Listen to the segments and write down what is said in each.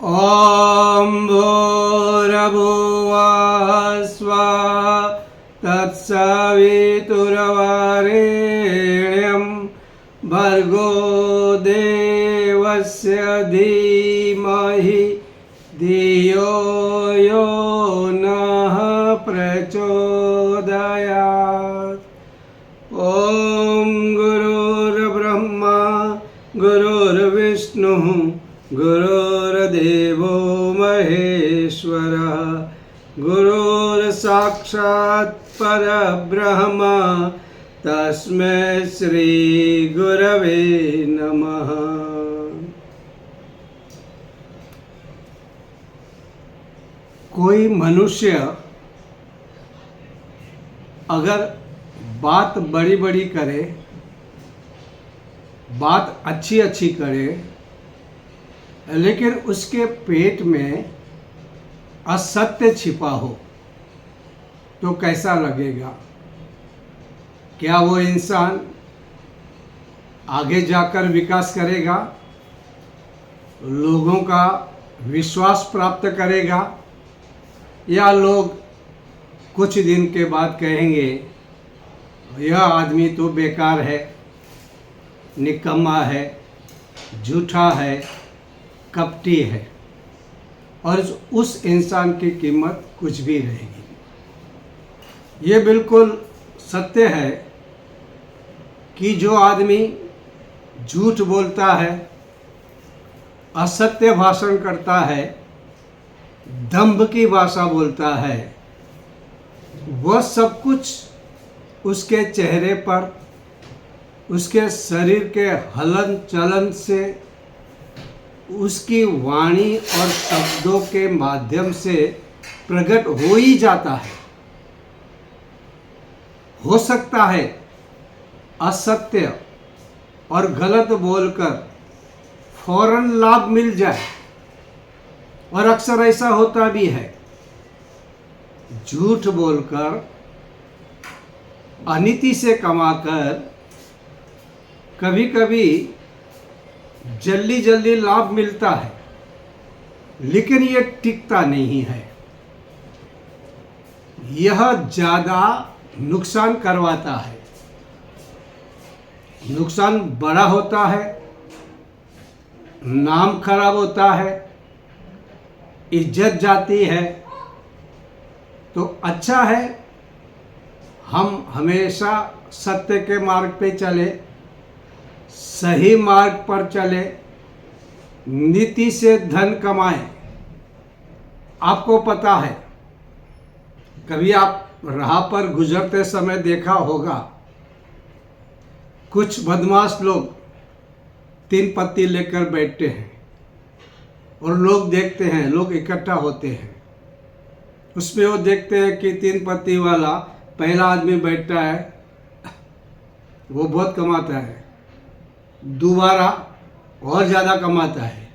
ॐ भूर्भुवः स्वः तत्सवितुर्वरेण्यं भर्गो देवस्य धीमहि धियो यो नः प्रचोदयात्। ॐ गुरुर्ब्रह्मा गुरुर्विष्णुः गुरुर्देवो महेश्वरः गुरुर्साक्षात् परब्रह्म तस्मै श्री गुरवे नमः। कोई मनुष्य अगर बात बड़ी बड़ी करे, बात अच्छी अच्छी करे, लेकिन उसके पेट में असत्य छिपा हो तो कैसा लगेगा? क्या वो इंसान आगे जाकर विकास करेगा, लोगों का विश्वास प्राप्त करेगा, या लोग कुछ दिन के बाद कहेंगे यह आदमी तो बेकार है, निकम्मा है, झूठा है, कपटी है, और उस इंसान की कीमत कुछ भी रहेगी। ये बिल्कुल सत्य है कि जो आदमी झूठ बोलता है, असत्य भाषण करता है, दंभ की भाषा बोलता है, वह सब कुछ उसके चेहरे पर, उसके शरीर के हलन चलन से, उसकी वाणी और शब्दों के माध्यम से प्रकट हो ही जाता है। हो सकता है असत्य और गलत बोलकर फौरन लाभ मिल जाए, और अक्सर ऐसा होता भी है। झूठ बोलकर, अनीति से कमाकर कभी कभी जल्दी जल्दी लाभ मिलता है, लेकिन ये टिकता नहीं है। यह ज़्यादा नुकसान करवाता है। नुकसान बड़ा होता है, नाम खराब होता है, इज्जत जाती है। तो अच्छा है हम हमेशा सत्य के मार्ग पे चले, सही मार्ग पर चले, नीति से धन कमाएं। आपको पता है, कभी आप राह पर गुजरते समय देखा होगा, कुछ बदमाश लोग 3 पत्ती लेकर बैठते हैं और लोग देखते हैं, लोग इकट्ठा होते हैं। उसमें वो देखते हैं कि 3 पत्ती वाला पहला आदमी बैठता है, वो बहुत कमाता है, दोबारा और ज़्यादा कमाता है,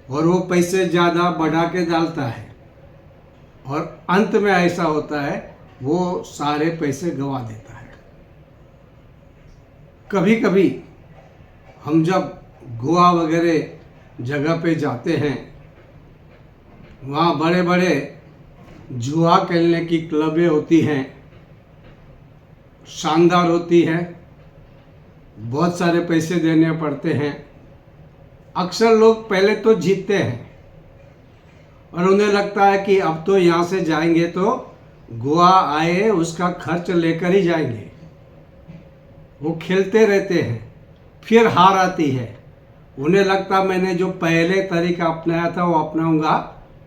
और वो पैसे ज़्यादा बढ़ा के डालता है, और अंत में ऐसा होता है वो सारे पैसे गंवा देता है। कभी कभी हम जब गोवा वगैरह जगह पे जाते हैं, वहाँ बड़े बड़े जुआ खेलने की क्लबें होती हैं, शानदार होती हैं, बहुत सारे पैसे देने पड़ते हैं। अक्सर लोग पहले तो जीतते हैं और उन्हें लगता है कि अब तो यहाँ से जाएंगे तो गोवा आए उसका खर्च लेकर ही जाएंगे। वो खेलते रहते हैं, फिर हार आती है। उन्हें लगता मैंने जो पहले तरीका अपनाया था वो अपनाऊंगा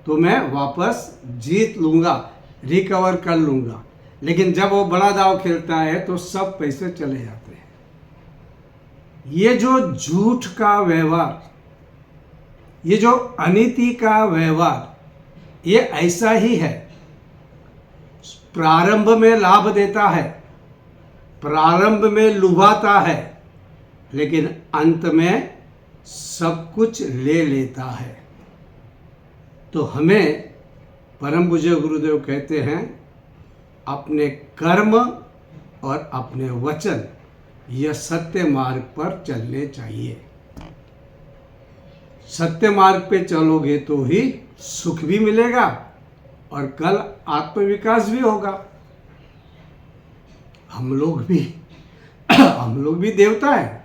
तो मैं वापस जीत लूँगा, रिकवर कर लूँगा। लेकिन जब वो बड़ा दाव खेलता है तो सब पैसे चले जाते हैं। ये जो झूठ का व्यवहार, ये जो अनीति का व्यवहार, ये ऐसा ही है। प्रारंभ में लाभ देता है, प्रारंभ में लुभाता है, लेकिन अंत में सब कुछ ले लेता है। तो हमें परम पूज्य गुरुदेव कहते हैं, अपने कर्म और अपने वचन यह सत्य मार्ग पर चलने चाहिए। सत्य मार्ग पे चलोगे तो ही सुख भी मिलेगा और कल आत्मविकास भी होगा। हम लोग भी देवता हैं,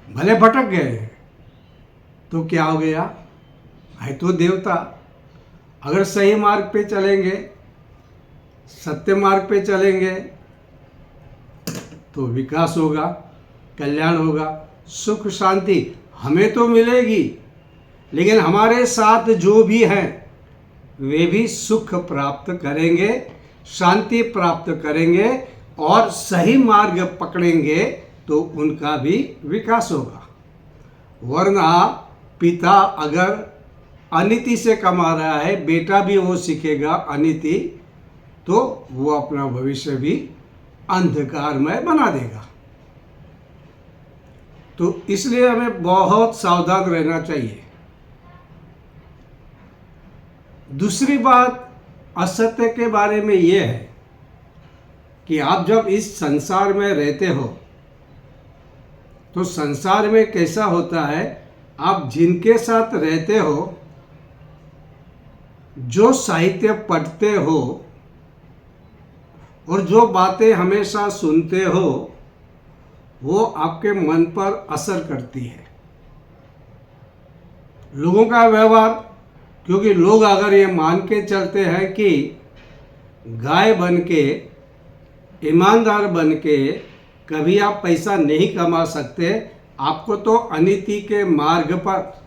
भले भटक गए तो क्या हो गया, है तो देवता। अगर सही मार्ग पे चलेंगे, सत्य मार्ग पे चलेंगे तो विकास होगा, कल्याण होगा, सुख शांति हमें तो मिलेगी, लेकिन हमारे साथ जो भी हैं वे भी सुख प्राप्त करेंगे, शांति प्राप्त करेंगे और सही मार्ग पकड़ेंगे तो उनका भी विकास होगा। वरना पिता अगर अनीति से कमा रहा है, बेटा भी वो सीखेगा अनीति, तो वो अपना भविष्य भी अंधकारमय बना देगा। तो इसलिए हमें बहुत सावधान रहना चाहिए। दूसरी बात असत्य के बारे में ये है कि आप जब इस संसार में रहते हो तो संसार में कैसा होता है, आप जिनके साथ रहते हो, जो साहित्य पढ़ते हो और जो बातें हमेशा सुनते हो, वो आपके मन पर असर करती है। लोगों का व्यवहार, क्योंकि लोग अगर ये मान के चलते हैं कि गाय बन के, ईमानदार बन के कभी आप पैसा नहीं कमा सकते, आपको तो अनीति के मार्ग पर,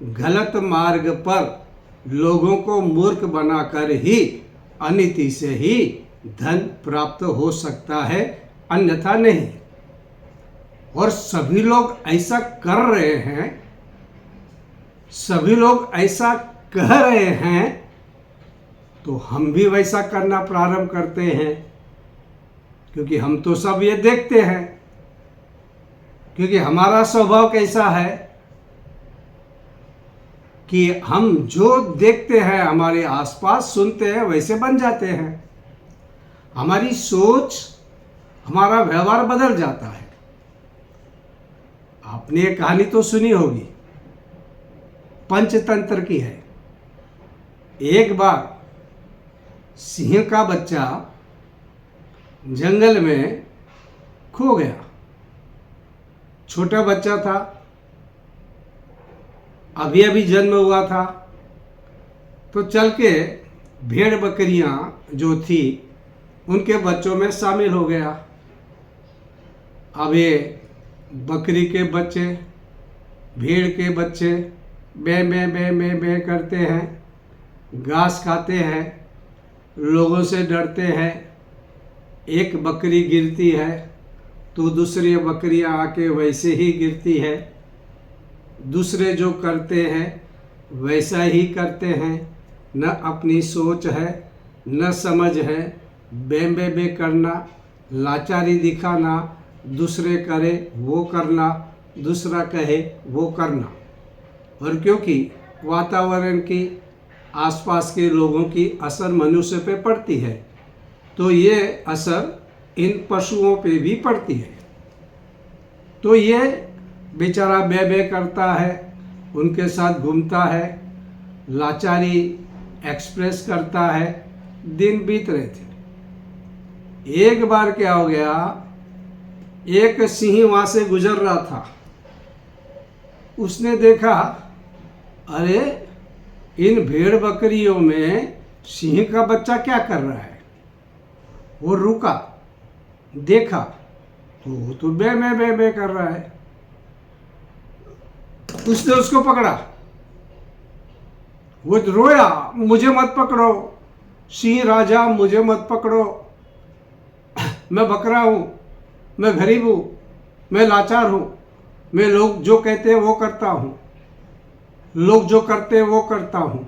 गलत मार्ग पर लोगों को मूर्ख बनाकर ही अनीति से ही धन प्राप्त हो सकता है, अन्यथा नहीं। और सभी लोग ऐसा कर रहे हैं, सभी लोग ऐसा कह रहे हैं, तो हम भी वैसा करना प्रारंभ करते हैं, क्योंकि हम तो सब ये देखते हैं। क्योंकि हमारा स्वभाव कैसा है कि हम जो देखते हैं हमारे आसपास, सुनते हैं, वैसे बन जाते हैं। हमारी सोच, हमारा व्यवहार बदल जाता है। आपने ये कहानी तो सुनी होगी, पंचतंत्र की है। एक बार सिंह का बच्चा जंगल में खो गया। छोटा बच्चा था, अभी अभी जन्म हुआ था। तो चल के भेड़ बकरियां जो थी उनके बच्चों में शामिल हो गया। अब ये बकरी के बच्चे, भेड़ के बच्चे बे बे बे बे बे करते हैं, घास खाते हैं, लोगों से डरते हैं। एक बकरी गिरती है तो दूसरी बकरियां आके वैसे ही गिरती है। दूसरे जो करते हैं वैसा ही करते हैं। न अपनी सोच है, न समझ है, बे बे बे करना, लाचारी दिखाना, दूसरे करे वो करना, दूसरा कहे वो करना। और क्योंकि वातावरण की, आसपास के लोगों की असर मनुष्य पे पड़ती है, तो ये असर इन पशुओं पे भी पड़ती है। तो ये बेचारा बे बे करता है, उनके साथ घूमता है, लाचारी एक्सप्रेस करता है। दिन बीत रहे थे। एक बार क्या हो गया, एक सिंह वहां से गुजर रहा था। उसने देखा, अरे इन भेड़ बकरियों में सिंह का बच्चा क्या कर रहा है। वो रुका, देखा तो वो तो बे बे बे बे कर रहा है। उसने उसको पकड़ा, वो रोया, मुझे मत पकड़ो सिंह राजा, मुझे मत पकड़ो, मैं बकरा हूं, मैं गरीब हूं, मैं लाचार हूं, मैं लोग जो कहते हैं वो करता हूं, लोग जो करते हैं वो करता हूं,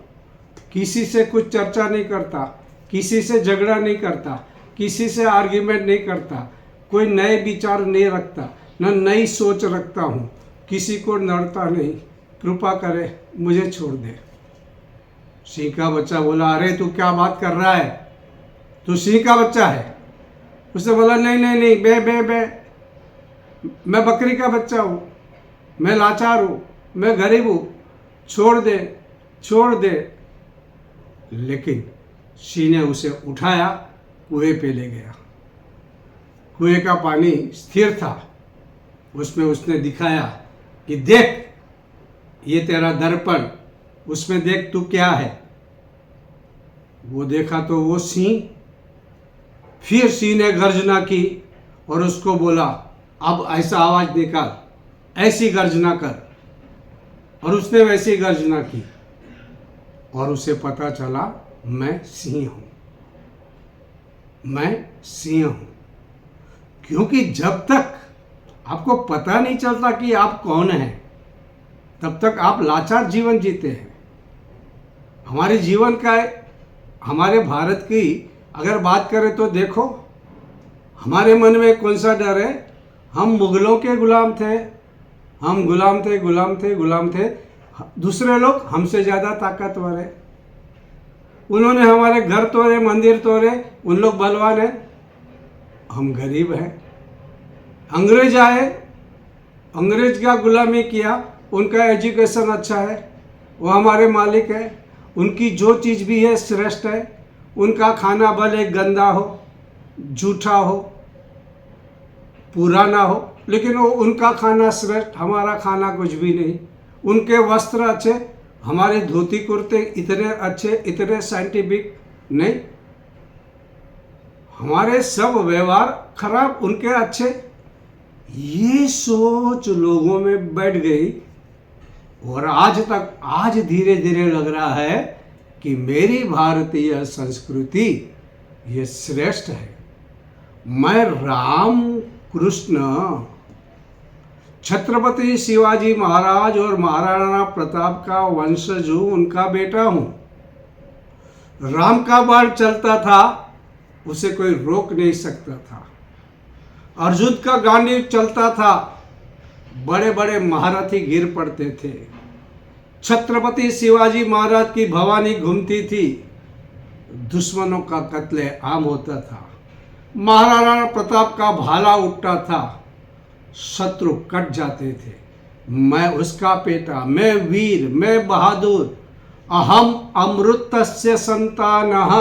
किसी से कुछ चर्चा नहीं करता, किसी से झगड़ा नहीं करता, किसी से आर्ग्यूमेंट नहीं करता, कोई नए विचार नहीं रखता, न नई सोच रखता हूं, किसी को नड़ता नहीं, कृपा करे मुझे छोड़ दे। सिंह का बच्चा बोला, अरे तू क्या बात कर रहा है, तू सिंह का बच्चा है। उसने बोला, नहीं नहीं नहीं, बे बे बे, मैं बकरी का बच्चा हूँ, मैं लाचार हूँ, मैं गरीब हूँ, छोड़ दे छोड़ दे। लेकिन सिंह ने उसे उठाया, कुएं पे ले गया। कुएं का पानी स्थिर था, उसमें उसने दिखाया कि देख ये तेरा दर्पण, उसमें देख तू क्या है। वो देखा तो वो सिंह। फिर सिंह ने गर्जना की और उसको बोला, अब ऐसा आवाज निकाल, ऐसी गर्जना कर। और उसने वैसी गर्जना की और उसे पता चला मैं सिंह हूं, मैं सिंह हूं। क्योंकि जब तक आपको पता नहीं चलता कि आप कौन हैं, तब तक आप लाचार जीवन जीते हैं। हमारे जीवन का, हमारे भारत की अगर बात करें तो देखो, हमारे मन में कौन सा डर है? हम मुगलों के गुलाम थे, हम गुलाम थे, गुलाम थे, गुलाम थे। दूसरे लोग हमसे ज़्यादा ताकतवर है, उन्होंने हमारे घर तोड़े, मंदिर तोड़े, उन लोग बलवान है, हम गरीब हैं। अंग्रेज आए, अंग्रेज का गुलामी किया, उनका एजुकेशन अच्छा है, वो हमारे मालिक है, उनकी जो चीज़ भी है श्रेष्ठ है। उनका खाना भले गंदा हो, झूठा हो, पुराना हो, लेकिन वो उनका खाना श्रेष्ठ, हमारा खाना कुछ भी नहीं। उनके वस्त्र अच्छे, हमारे धोती कुर्ते इतने अच्छे, इतने साइंटिफिक नहीं। हमारे सब व्यवहार खराब, उनके अच्छे। ये सोच लोगों में बैठ गई और आज धीरे धीरे लग रहा है कि मेरी भारतीय संस्कृति ये श्रेष्ठ है। मैं राम कृष्ण, छत्रपति शिवाजी महाराज और महाराणा प्रताप का वंशज हूँ, उनका बेटा हूँ। राम का बाण चलता था, उसे कोई रोक नहीं सकता था। अर्जुन का गांडीव चलता था, बड़े बड़े महारथी गिर पड़ते थे। छत्रपति शिवाजी महाराज की भवानी घूमती थी, दुश्मनों का कत्ले आम होता था। महाराणा प्रताप का भाला उठता था, शत्रु कट जाते थे। मैं उसका बेटा, मैं वीर, मैं बहादुर, अहम अमृतस्य संतानः।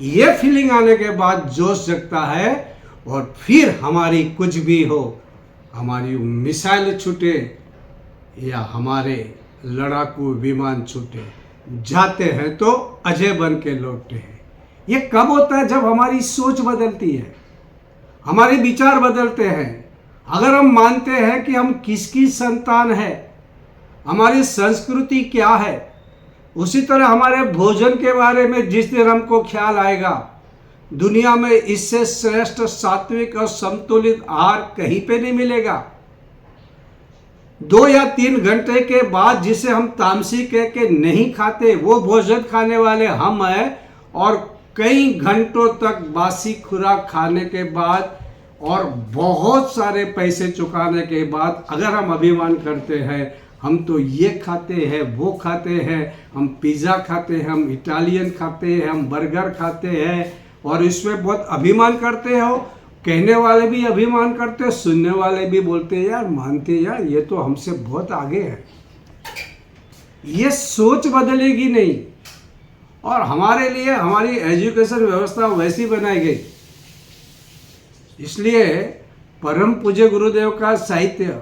ये फीलिंग आने के बाद जोश जगता है और फिर हमारी कुछ भी हो, हमारी मिसाइल छूटे या हमारे लड़ाकू विमान छूटे, जाते हैं तो अजय बन के लौटते हैं। ये कब होता है? जब हमारी सोच बदलती है, हमारे विचार बदलते हैं। अगर हम मानते हैं कि हम किसकी संतान है, हमारी संस्कृति क्या है, उसी तरह हमारे भोजन के बारे में जिस दिन हमको ख्याल आएगा, दुनिया में इससे श्रेष्ठ सात्विक और संतुलित आहार कहीं पे नहीं मिलेगा। 2 या 3 घंटे के बाद जिसे हम तामसी कह के नहीं खाते, वो भोजन खाने वाले हम हैं। और कई घंटों तक बासी खुराक खाने के बाद और बहुत सारे पैसे चुकाने के बाद अगर हम अभिमान करते हैं, हम तो ये खाते हैं, वो खाते हैं, हम पिज़्ज़ा खाते हैं, हम इटालियन खाते हैं, हम बर्गर खाते हैं, और इसमें बहुत अभिमान करते हो। कहने वाले भी अभिमान करते, सुनने वाले भी बोलते हैं यार, मानते यार, ये तो हमसे बहुत आगे है। ये सोच बदलेगी नहीं। और हमारे लिए हमारी एजुकेशन व्यवस्था वैसी बनाई गई, इसलिए परम पूज्य गुरुदेव का साहित्य,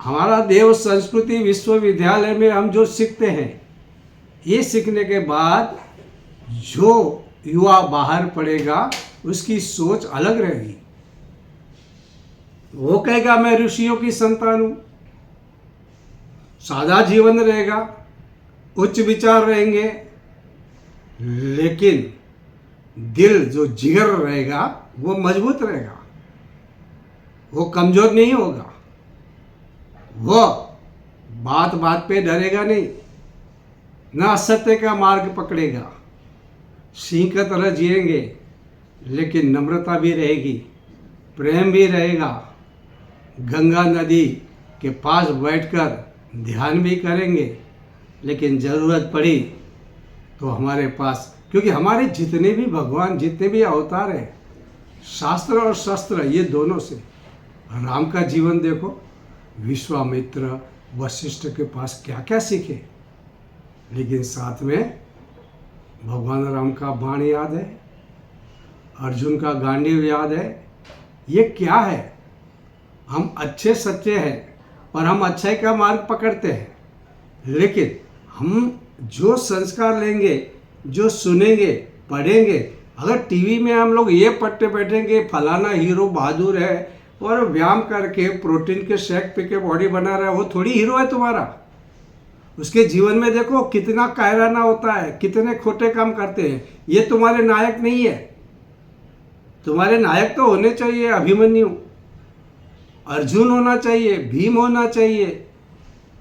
हमारा देव संस्कृति विश्वविद्यालय में हम जो सीखते हैं, ये सीखने के बाद जो युवा बाहर पड़ेगा उसकी सोच अलग रहेगी। वो कहेगा मैं ऋषियों की संतान हूं, सादा जीवन रहेगा, उच्च विचार रहेंगे, लेकिन दिल जो जिगर रहेगा वो मजबूत रहेगा, वो कमजोर नहीं होगा, वो बात बात पे डरेगा नहीं, ना असत्य का मार्ग पकड़ेगा। सिंह की तरह जिएंगे, लेकिन नम्रता भी रहेगी, प्रेम भी रहेगा। गंगा नदी के पास बैठकर ध्यान भी करेंगे, लेकिन ज़रूरत पड़ी तो हमारे पास, क्योंकि हमारे जितने भी भगवान, जितने भी अवतार हैं, शास्त्र और शस्त्र ये दोनों से। राम का जीवन देखो, विश्वामित्र, वशिष्ठ के पास क्या क्या सीखे, लेकिन साथ में भगवान राम का बाण याद है, अर्जुन का गांडीव याद है। ये क्या है? हम अच्छे सच्चे हैं और हम अच्छाई का मार्ग पकड़ते हैं, लेकिन हम जो संस्कार लेंगे, जो सुनेंगे, पढ़ेंगे, अगर टीवी में हम लोग ये पढ़ते बैठेंगे फलाना हीरो बहादुर है और व्यायाम करके प्रोटीन के शेक पी के बॉडी बना रहा है, वो थोड़ी हीरो है तुम्हारा। उसके जीवन में देखो कितना कायराना होता है, कितने खोटे काम करते हैं। ये तुम्हारे नायक नहीं है। तुम्हारे नायक तो होने चाहिए अभिमन्यु, अर्जुन होना चाहिए, भीम होना चाहिए,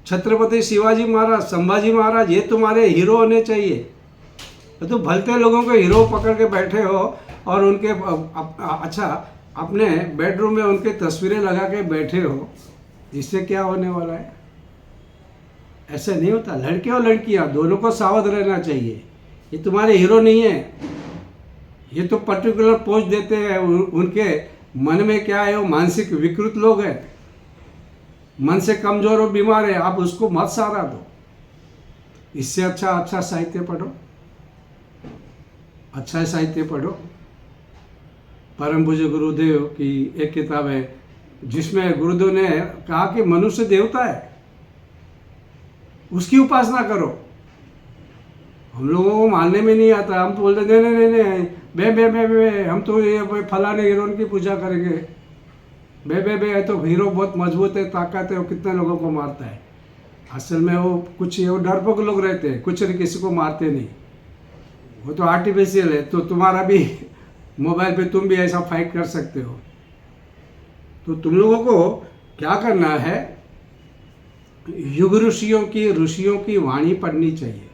छत्रपति शिवाजी महाराज, संभाजी महाराज, ये तुम्हारे हीरो होने चाहिए। तो भलते लोगों को हीरो पकड़ के बैठे हो और उनके अच्छा अपने बेडरूम में उनके तस्वीरें लगा के बैठे हो, इससे क्या होने वाला है? ऐसे नहीं होता। लड़के और लड़कियां दोनों को सावध रहना चाहिए। ये तुम्हारे हीरो नहीं है। ये तो पर्टिकुलर पोस्ट देते हैं। उनके मन में क्या है, वो मानसिक विकृत लोग हैं, मन से कमजोर और बीमार है। आप उसको मत सहारा दो। इससे अच्छा साहित्य पढ़ो, अच्छा साहित्य पढ़ो। परम पूज्य गुरुदेव की एक किताब है जिसमें गुरुदेव ने कहा कि मनुष्य देवता है, उसकी उपासना करो। हम लोगों को मानने में नहीं आता। हम तो बोलते नहीं, बे हम तो ये फलाने हीरोइन की पूजा करेंगे। बे तो हीरो बहुत मजबूत है, ताकत है, वो कितने लोगों को मारता है। असल में वो कुछ वो डरपोक लोग रहते हैं, कुछ किसी को मारते नहीं। वो तो आर्टिफिशियल है। तो तुम्हारा भी मोबाइल पे तुम भी ऐसा फाइट कर सकते हो। तो तुम लोगों को क्या करना है, युग ऋषियों की वाणी पढ़नी चाहिए,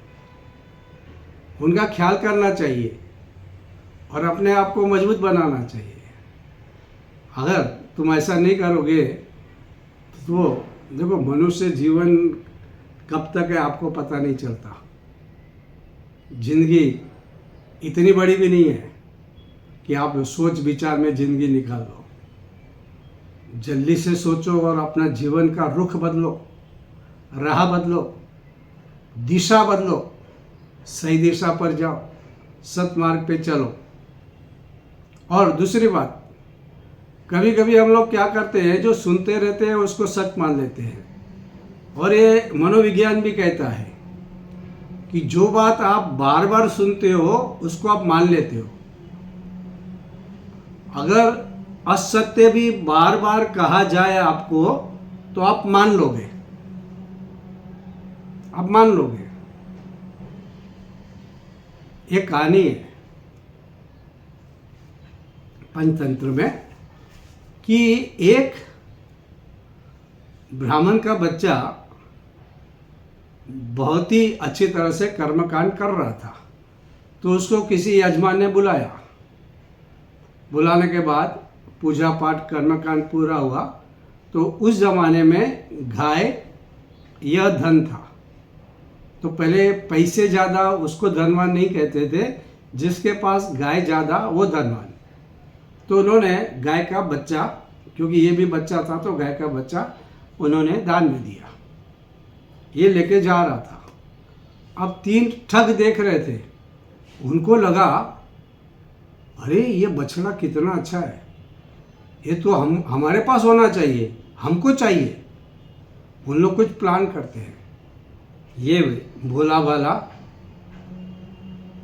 उनका ख्याल करना चाहिए और अपने आप को मजबूत बनाना चाहिए। अगर तुम ऐसा नहीं करोगे तो देखो मनुष्य जीवन कब तक है आपको पता नहीं चलता। जिंदगी इतनी बड़ी भी नहीं है कि आप सोच विचार में जिंदगी निकाल लो। जल्दी से सोचो और अपना जीवन का रुख बदलो, राह बदलो, दिशा बदलो, सही दिशा पर जाओ, सतमार्ग पे चलो। और दूसरी बात, कभी कभी हम लोग क्या करते हैं, जो सुनते रहते हैं उसको सच मान लेते हैं। और ये मनोविज्ञान भी कहता है कि जो बात आप बार बार सुनते हो उसको आप मान लेते हो। अगर असत्य भी बार बार कहा जाए आपको तो आप मान लोगे, आप मान लोगे। एक कहानी है पंचतंत्र में कि एक ब्राह्मण का बच्चा बहुत ही अच्छी तरह से कर्मकांड कर रहा था। तो उसको किसी यजमान ने बुलाया। बुलाने के बाद पूजा पाठ कर्मकांड पूरा हुआ। तो उस ज़माने में गाय यह धन था। तो पहले पैसे ज़्यादा उसको धनवान नहीं कहते थे, जिसके पास गाय ज़्यादा वो धनवान। तो उन्होंने गाय का बच्चा, क्योंकि ये भी बच्चा था, तो गाय का बच्चा उन्होंने दान में दिया। ये लेके जा रहा था। अब 3 ठग देख रहे थे। उनको लगा अरे ये बछड़ा कितना अच्छा है, ये तो हमारे पास होना चाहिए, हमको चाहिए। उन लोग कुछ प्लान करते हैं। ये भोला भाला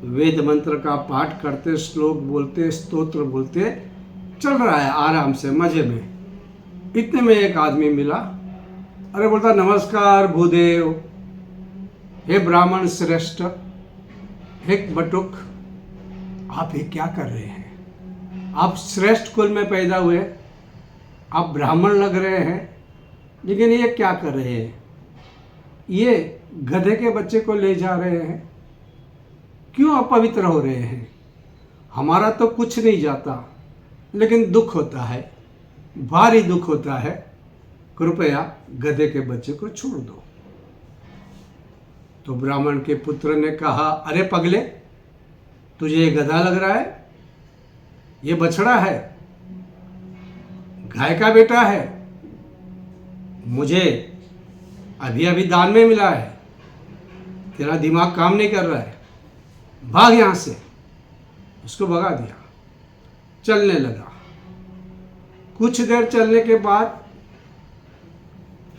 वेद मंत्र का पाठ करते, श्लोक बोलते, स्तोत्र बोलते चल रहा है आराम से मजे में। इतने में एक आदमी मिला। अरे बोलता, नमस्कार भूदेव, हे ब्राह्मण श्रेष्ठ, हे बटुक, आप ये क्या कर रहे हैं? आप श्रेष्ठ कुल में पैदा हुए, आप ब्राह्मण लग रहे हैं, लेकिन ये क्या कर रहे हैं? ये गधे के बच्चे को ले जा रहे हैं, क्यों अपवित्र हो रहे हैं? हमारा तो कुछ नहीं जाता, लेकिन दुख होता है, भारी दुख होता है। कृपया गधे के बच्चे को छोड़ दो। तो ब्राह्मण के पुत्र ने कहा, अरे पगले, तुझे ये गधा लग रहा है? ये बछड़ा है, गाय का बेटा है। मुझे अभी अभी दान में मिला है, तेरा दिमाग काम नहीं कर रहा है, भाग यहाँ से। उसको भगा दिया, चलने लगा। कुछ देर चलने के बाद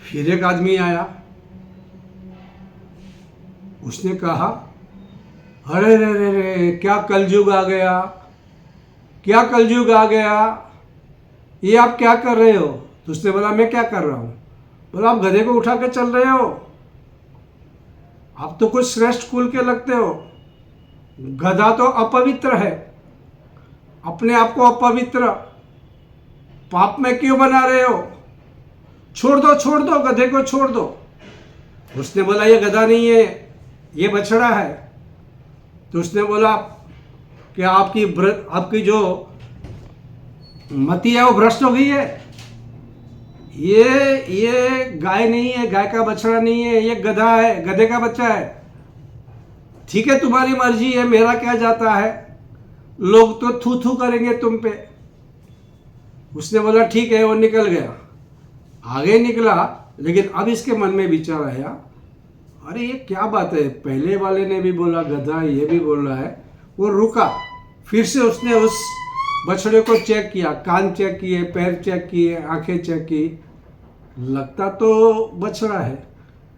फिर एक आदमी आया। उसने कहा, अरे रे रे रे, क्या कलयुग आ गया, क्या कलयुग आ गया, ये आप क्या कर रहे हो? तो उसने बोला, मैं क्या कर रहा हूँ? बोला, आप गधे को उठा के चल रहे हो, आप तो कुछ श्रेष्ठ कुल के लगते हो। गधा तो अपवित्र है, अपने आप को अपवित्र पाप में क्यों बना रहे हो? छोड़ दो, गधे को छोड़ दो। उसने बोला, ये गधा नहीं है, ये बछड़ा है। तो उसने बोला कि आपकी जो मति है वो भ्रष्ट हो गई है, ये गाय नहीं है, गाय का बछड़ा नहीं है, ये गधा है, गधे का बच्चा है। ठीक है, तुम्हारी मर्जी है, मेरा क्या जाता है, लोग तो थू थू करेंगे तुम पे। उसने बोला, ठीक है, वो निकल गया, आगे निकला। लेकिन अब इसके मन में विचार आया, अरे ये क्या बात है, पहले वाले ने भी बोला गधा, ये भी बोल रहा है। वो रुका, फिर से उसने उस बछड़े को चेक किया, कान चेक किए, पैर चेक किए, आंखें चेक की, लगता तो बछड़ा है।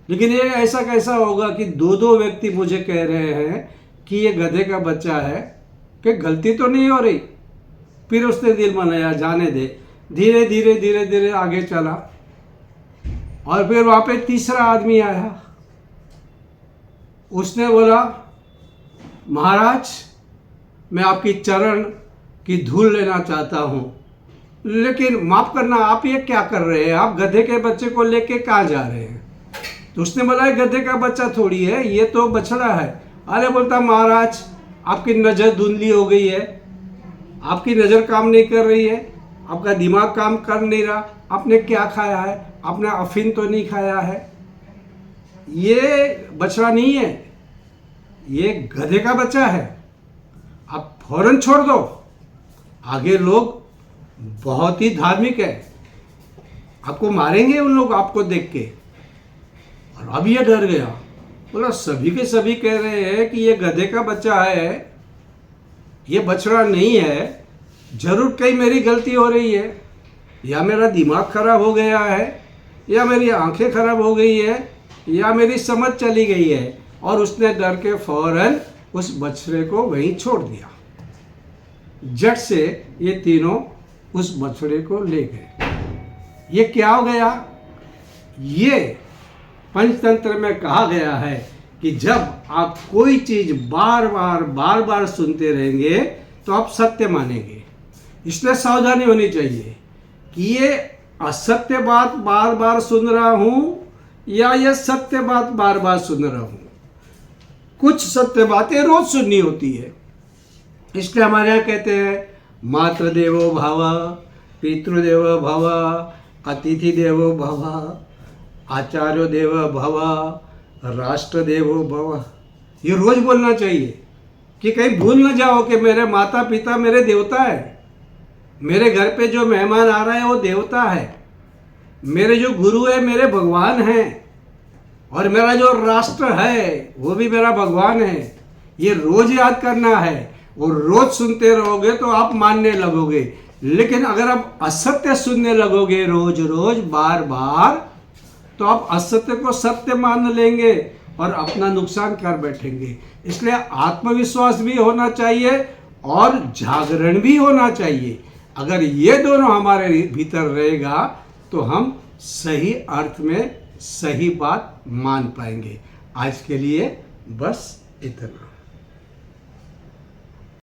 लेकिन ये ऐसा कैसा होगा कि दो व्यक्ति मुझे कह रहे हैं कि ये गधे का बच्चा है, कि गलती तो नहीं हो रही। फिर उसने दिल मनाया, जाने दे। धीरे धीरे आगे चला, और फिर वहाँ पे तीसरा आदमी आया। उसने बोला, महाराज, मैं आपकी चरण की धूल लेना चाहता हूँ, लेकिन माफ़ करना, आप ये क्या कर रहे हैं? आप गधे के बच्चे को लेके कहाँ जा रहे हैं? तो उसने बोला, गधे का बच्चा थोड़ी है, ये तो बछड़ा है। अरे बोलता, महाराज, आपकी नज़र धुंधली हो गई है, आपकी नज़र काम नहीं कर रही है, आपका दिमाग काम कर नहीं रहा। आपने क्या खाया है? आपने अफीम तो नहीं खाया है? ये बछड़ा नहीं है, ये गधे का बच्चा है, आप फौरन छोड़ दो। आगे लोग बहुत ही धार्मिक है, आपको मारेंगे उन लोग आपको देख के। और अब ये डर गया, बोला, सभी के सभी कह रहे हैं कि ये गधे का बच्चा है, ये बछड़ा नहीं है, जरूर कहीं मेरी गलती हो रही है, या मेरा दिमाग खराब हो गया है, या मेरी आंखें खराब हो गई है, या मेरी समझ चली गई है। और उसने डर के फौरन उस बछड़े को वहीं छोड़ दिया। झट से ये तीनों उस बछड़े को ले गए। ये क्या हो गया? ये पंचतंत्र में कहा गया है कि जब आप कोई चीज बार बार सुनते रहेंगे तो आप सत्य मानेंगे। इसलिए सावधानी होनी चाहिए कि ये असत्य बात बार बार सुन रहा हूं या ये सत्य बात बार बार सुन रहा हूं। कुछ सत्य बातें रोज सुननी होती है। इसलिए हमारे यहाँ कहते हैं, मातृदेवो भव, पितृदेवो भव, अतिथि देवो भव, आचार्य देव भव, राष्ट्र देवो भव। ये रोज बोलना चाहिए कि कहीं भूल न जाओ कि मेरे माता पिता मेरे देवता है, मेरे घर पे जो मेहमान आ रहा है वो देवता है, मेरे जो गुरु है मेरे भगवान हैं, और मेरा जो राष्ट्र है वो भी मेरा भगवान है। ये रोज याद करना है, और रोज सुनते रहोगे तो आप मानने लगोगे। लेकिन अगर आप असत्य सुनने लगोगे रोज रोज बार बार, तो आप असत्य को सत्य मान लेंगे और अपना नुकसान कर बैठेंगे। इसलिए आत्मविश्वास भी होना चाहिए और जागरण भी होना चाहिए। अगर ये दोनों हमारे भीतर रहेगा तो हम सही अर्थ में सही बात मान पाएंगे। आज के लिए बस इतना।